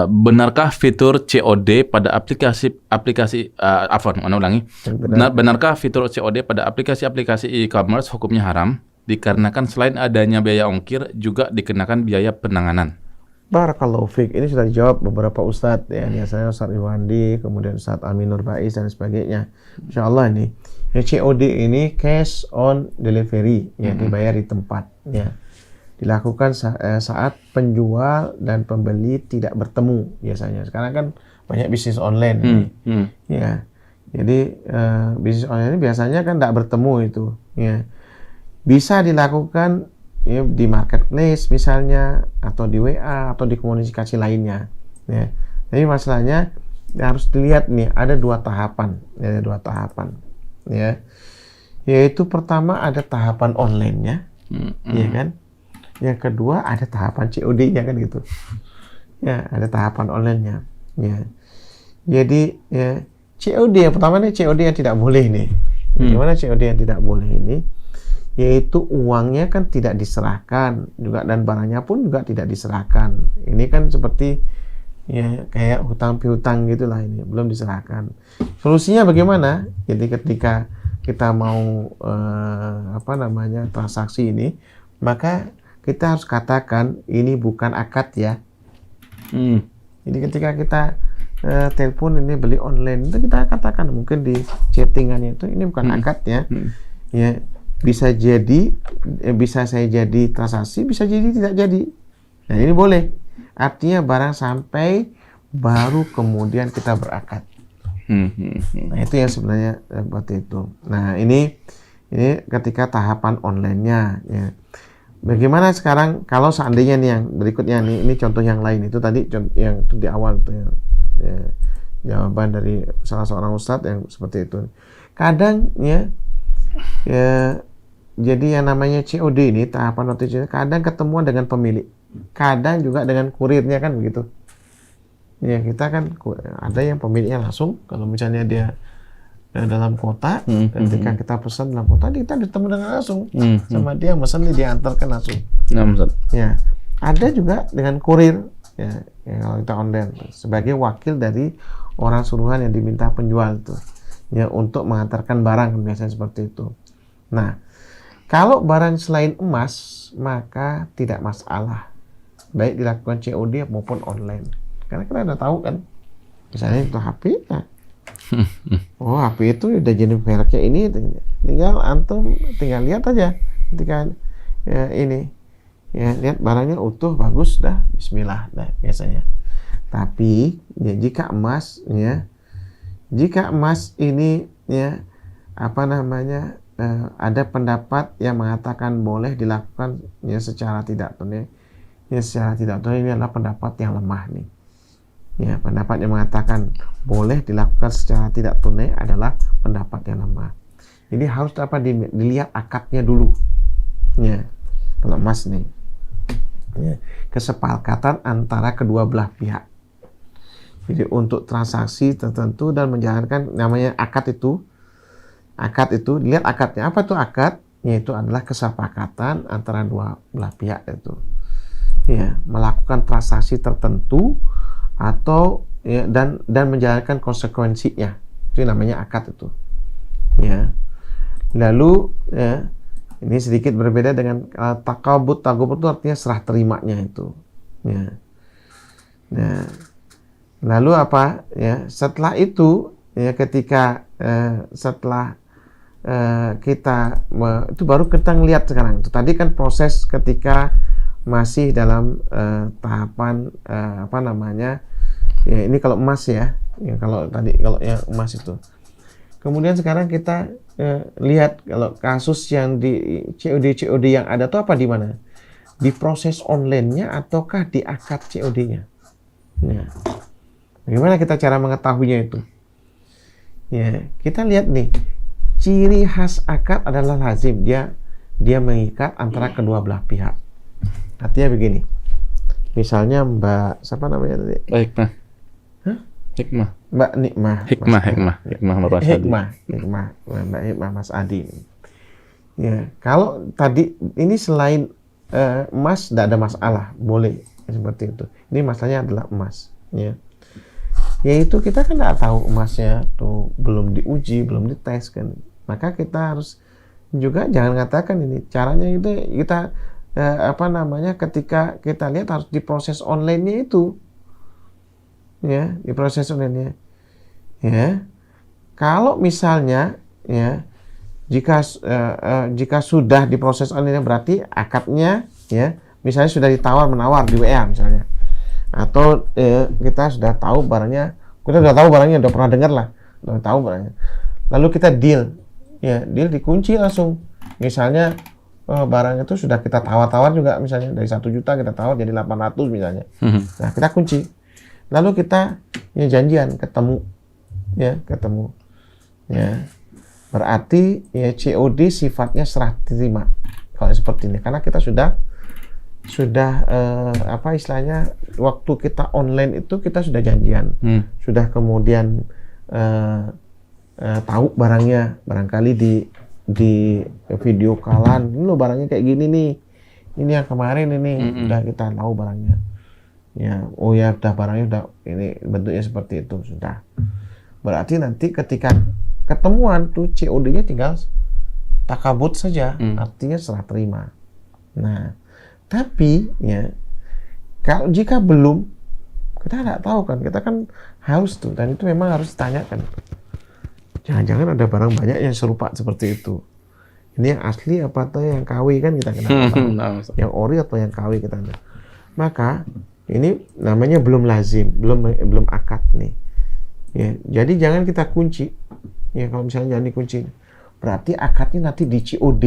Benarkah fitur COD pada benarkah fitur COD pada aplikasi-aplikasi e-commerce hukumnya haram dikarenakan selain adanya biaya ongkir juga dikenakan biaya penanganan? Barakallahu fiik. Ini sudah dijawab beberapa ustadz ya, biasanya Ustadz Iwandi, kemudian Ustadz Aminur Baiz dan sebagainya. Insyaallah ini COD ini cash on delivery, ya dibayar di tempat, ya. Dilakukan saat penjual dan pembeli tidak bertemu biasanya. Sekarang kan banyak bisnis online ini. Ya. Jadi bisnis online ini biasanya kan tidak bertemu itu, ya. Bisa dilakukan ya, di marketplace misalnya, atau di WA atau di komunikasi lainnya, ya. Jadi masalahnya harus dilihat nih, ada dua tahapan, ya. Yaitu pertama ada tahapan online-nya, ya kan? Yang kedua ada tahapan COD-nya kan gitu. Ya, ada tahapan online-nya. Ya. Jadi ya, COD yang pertama nih, COD yang tidak boleh nih. Gimana COD yang tidak boleh ini? Yaitu uangnya kan tidak diserahkan juga, dan barangnya pun juga tidak diserahkan. Ini kan seperti ya kayak hutang piutang gitulah, ini belum diserahkan. Solusinya bagaimana? Jadi ketika kita mau transaksi ini, maka kita harus katakan ini bukan akad ya. Jadi ketika kita telepon ini beli online, itu kita katakan mungkin di chattingannya itu ini bukan akad ya. Ya, bisa jadi bisa saya jadi transaksi, bisa jadi tidak jadi. Nah, ini boleh. Artinya barang sampai baru kemudian kita berakad. Nah, itu yang sebenarnya seperti itu. Nah, ini ketika tahapan online-nya ya. Bagaimana sekarang kalau seandainya nih yang berikutnya nih, ini contoh yang lain, itu tadi yang itu di awal tuh ya, jawaban dari salah seorang ustadz yang seperti itu. Kadang ya jadi yang namanya COD ini, tahapan notifikasi, kadang ketemuan dengan pemilik, kadang juga dengan kurirnya kan begitu. Ya, kita kan ada yang pemiliknya langsung, kalau misalnya dia dalam kota, ketika kita pesan dalam kota, kita bertemu dengan langsung sama dia, pesan diantarkan langsung. Ya, ada juga dengan kurir, ya kalau kita online sebagai wakil dari orang suruhan yang diminta penjual tuh, ya untuk mengantarkan barang, biasanya seperti itu. Nah, kalau barang selain emas, maka tidak masalah, baik dilakukan COD maupun online, karena kita udah tahu kan, misalnya itu HP, nah, oh HP itu udah jadi mereknya ini, tinggal antum lihat aja ketika ya, ini ya, lihat barangnya utuh bagus, dah bismillah dah biasanya. Tapi ya, jika emas ini ya ada pendapat yang mengatakan boleh dilakukan ya secara tidak tunai. Ya, secara tidak tunai ini adalah pendapat yang lemah nih. Ya, pendapat yang mengatakan boleh dilakukan secara tidak tunai adalah pendapat yang lemah. Jadi harus dilihat akadnya dulu. Ya, kalau emas nih, ya, kesepakatan antara kedua belah pihak. Jadi untuk transaksi tertentu dan menjalankan namanya akad itu dilihat akadnya. Apa itu akad? Yaitu adalah kesepakatan antara dua belah pihak itu. Ya, melakukan transaksi tertentu atau ya, dan menjalankan konsekuensinya, itu namanya akad itu. Ya. Lalu ya, ini sedikit berbeda dengan takabut. Takabut itu artinya serah terimanya itu. Ya. Nah, lalu apa? Ya, setelah itu ya, ketika setelah kita itu baru kita ngelihat sekarang. Itu tadi kan proses ketika masih dalam tahapan ya, ini kalau emas ya, kalau yang emas itu. Kemudian sekarang kita lihat kalau kasus yang di COD yang ada tuh apa, di mana? Di proses online-nya ataukah di akad COD-nya? Ya. Bagaimana kita cara mengetahuinya itu? Ya, kita lihat nih, ciri khas akad adalah lazim, dia mengikat antara kedua belah pihak. Artinya begini, misalnya Mbak siapa namanya tadi? Hikmah. Hikmah. Mbak Nikmah. Mbak Hikmah Mas Adi. Ya, kalau tadi ini selain emas tidak ada masalah, boleh seperti itu. Ini masalahnya adalah emas, ya. Yaitu kita kan nggak tahu emasnya tuh belum diuji, belum dites kan. Maka kita harus juga jangan katakan ini caranya itu kita ketika kita lihat harus diproses online-nya itu, ya, diproses online-nya, ya. Kalau misalnya, ya, jika sudah diproses online berarti akadnya, ya, misalnya sudah ditawar menawar di WA misalnya, atau kita sudah tahu barangnya, udah pernah dengar lah, udah tahu barangnya, lalu kita deal, ya, deal dikunci langsung, misalnya barang itu sudah kita tawar-tawar juga, misalnya dari 1 juta kita tawar jadi 800 misalnya, nah kita kunci, lalu kita ya janjian ketemu, ya, berarti ya COD sifatnya serah terima kalau seperti ini, karena kita sudah istilahnya waktu kita online itu kita sudah janjian, sudah kemudian tahu barangnya, barangkali di video callan, ini loh barangnya kayak gini nih, ini yang kemarin ini udah kita tahu barangnya, ya, oh ya udah barangnya udah ini bentuknya seperti itu sudah, berarti nanti ketika ketemuan tuh COD-nya tinggal takabut saja, artinya serah terima. Nah, tapi ya kalau jika belum, kita nggak tahu kan, kita kan harus tuh, dan itu memang harus ditanyakan. Jangan-jangan ada barang banyak yang serupa seperti itu. Ini yang asli apa atau yang KW kan kita kenal, yang ori atau yang KW kita kenal. Maka ini namanya belum lazim, belum akad nih. Ya, jadi jangan kita kunci. Ya, kalau misalnya jangan dikunci, berarti akadnya nanti di COD.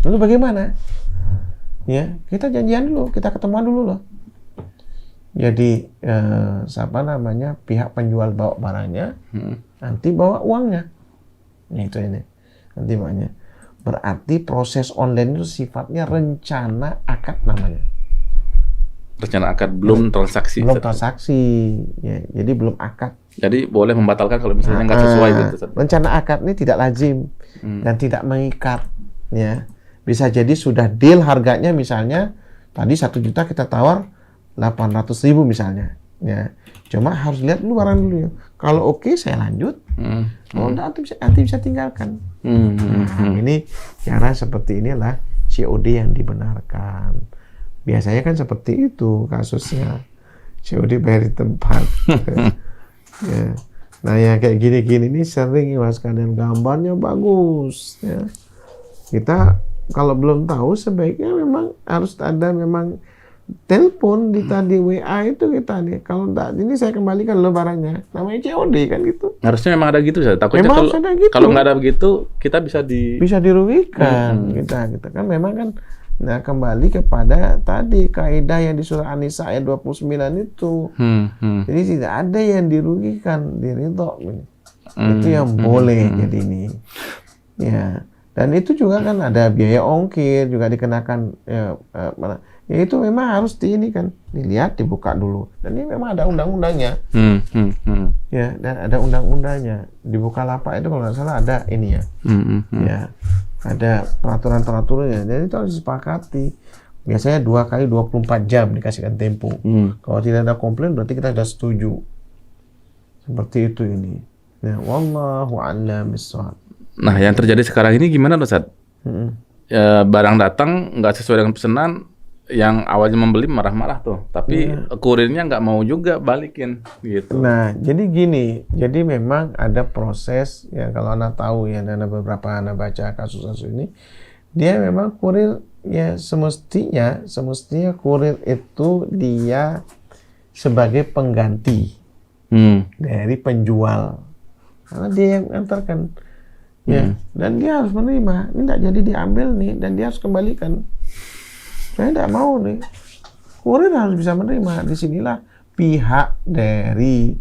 Lalu bagaimana? Ya, kita janjian dulu, kita ketemuan dulu loh. Jadi pihak penjual bawa barangnya, nanti bawa uangnya. Nah, itu ini. Nanti bawanya. Berarti proses online itu sifatnya rencana akad namanya. Rencana akad, belum transaksi. Belum transaksi, ya, jadi belum akad. Jadi boleh membatalkan kalau misalnya nggak sesuai gitu. Rencana akad ini tidak lazim dan tidak mengikat, ya. Bisa jadi sudah deal harganya misalnya tadi 1 juta kita tawar 800.000 misalnya, ya. Cuma harus lihat dulu barang dulu ya. Kalau oke saya lanjut, kalau enggak nanti bisa tinggalkan. Nah, ini cara seperti inilah COD yang dibenarkan. Biasanya kan seperti itu kasusnya, COD bayar di tempat. Ya. Nah, yang kayak gini-gini ini sering ya Mas, kadang gambarnya bagus, ya. Kita kalau belum tahu sebaiknya memang harus ada memang telepon di tadi WA itu kita nih. Kalau enggak ini saya kembalikan loh barangnya. Namanya COD kan gitu. Harusnya memang ada gitu, saya takutnya kalau nggak ada begitu kita bisa dirugikan. Kita kan memang kan. Nah, kembali kepada tadi kaidah yang di surah An-Nisa ayat 29 itu. Jadi tidak ada yang dirugikan, diridho. Itu yang boleh jadi ini. Ya. Dan itu juga kan ada biaya ongkir juga dikenakan, ya itu memang harus dilihat, dibuka dulu. Dan ini memang ada undang-undangnya. Ya, dan ada undang-undangnya. Di Bukalapak itu kalau nggak salah ada ini ya. Ya. Ada peraturan-peraturannya, dan itu harus disepakati. Biasanya 2 kali 24 jam dikasihkan tempo. Kalau tidak ada komplain berarti kita sudah setuju. Seperti itu ini. Ya, wallahu a'lam bishawab. Nah, yang terjadi sekarang ini gimana, Ustaz? Ya, barang datang nggak sesuai dengan pesanan, yang awalnya membeli marah-marah tuh, tapi kurirnya nggak mau juga balikin gitu. Nah, jadi gini, jadi memang ada proses ya, kalau Anda tahu ya, dan beberapa Anda baca kasus-kasus ini, dia memang kurir ya semestinya kurir itu dia sebagai pengganti dari penjual, karena dia yang antarkan ya, dan dia harus menerima, ini tidak jadi diambil nih, dan dia harus kembalikan. Saya tidak mau nih. Kurir harus bisa menerima. Disinilah pihak dari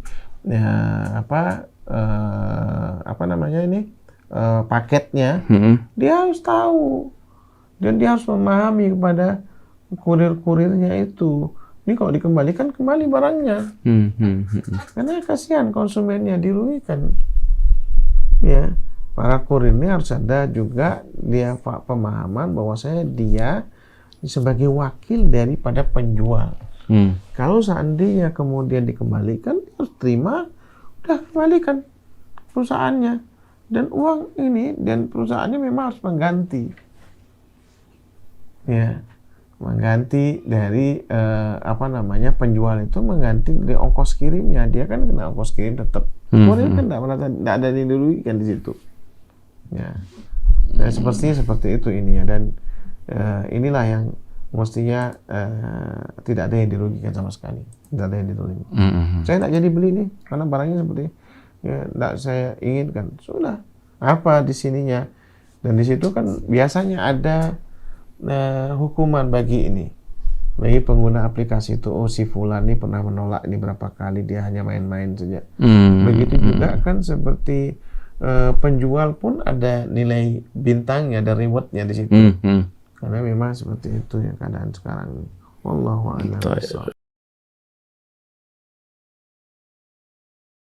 paketnya, dia harus tahu dan dia harus memahami kepada kurir-kurirnya itu. Ini kalau dikembalikan kembali barangnya, karena kasihan konsumennya dirugikan. Ya, para kurir ini harus ada juga dia pemahaman bahwasanya dia sebagai wakil daripada penjual. Hmm. Kalau seandainya kemudian dikembalikan, dia harus terima, udah kembalikan perusahaannya. Dan uang ini dan perusahaannya memang harus mengganti. Ya, mengganti dari penjual itu mengganti dari ongkos kirimnya. Dia kan kena ongkos kirim tetap. Kemudian kan tidak ada yang dirugikan di situ. Ya, dan seperti itu ini ya. Dan inilah yang mestinya tidak ada yang dirugikan sama sekali. Tidak ada yang dirugikan. Saya tidak jadi beli nih karena barangnya seperti ya, tidak saya inginkan. Sudah apa di sininya? Dan di situ kan biasanya ada hukuman bagi pengguna aplikasi itu. Oh, si fulan ini pernah menolak ini berapa kali, dia hanya main-main saja. Begitu juga kan seperti penjual pun ada nilai bintangnya, ada rewardnya di situ. Karena memang seperti itu ya keadaan sekarang. Wallahu a'lam.